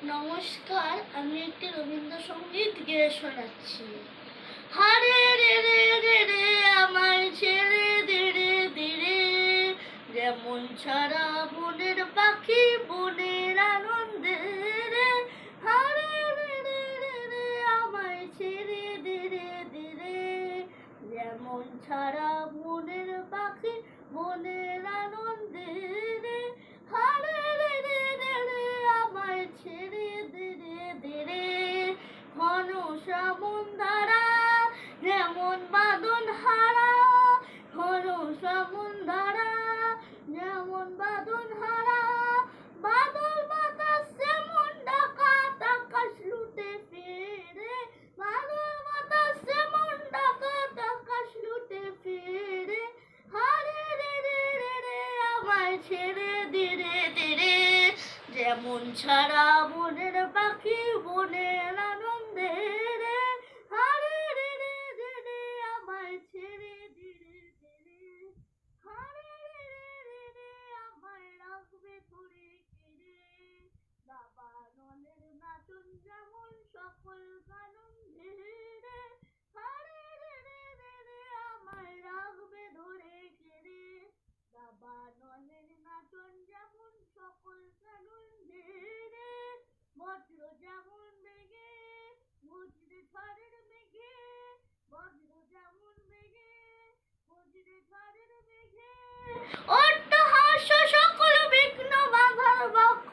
নমস্কার, আমি একটি রবীন্দ্রসঙ্গীত গেয়ে শোনাচ্ছি। হারে রে রে রে রে আমায় ছেড়ে দে রে দে রে, যেমন ছাড়া বনের পাখি বনের আনন্দে রে। হারে রে রে রে রে আমায় ছেড়ে দে রে দে রে, যেমন ছাড়া বনের পাখি বনের আনন্দে রে। হারে রে রে রে রে আমায় ছেড়ে দে রে দে রে, ঘন শ্রাবণ ধারা যেমন বাঁধন হারা, ঘন শ্রাবণ ধারা যেমন বাঁধন হারা, বাদল বাতাস যেমন ডাকাত আকাশ লুটে ফেরে, বাদল বাতাস যেমন ডাকাত আকাশ লুটে ফেরে। হারে রে রে রে রে আমায় ছেড়ে দে রে দে রে, যেমন ছাড়া বনের পাখি বনের আনন্দে রে। হারে রে রে রে রে আমায় ছেড়ে দে রে দে রে, হারে রে রে রে রে আমায় রাখবে ধরে কেড়ে। দাবানলের নাচন যেমন সকল আনন্দে রে, হারে রে রে রে রে আমায় রাখবে ধরে কেড়ে। দাবানলের নাচন যেমন সকল আনন্দে রে, বজ্র যেমন বেগে বজ্রে ঝড়ের মেঘে, বজ্র যেমন বেগে বজ্রে ঝড়ের মেঘে, অট্টহাস্য সকল বিঘ্ন বাধার বক্ষ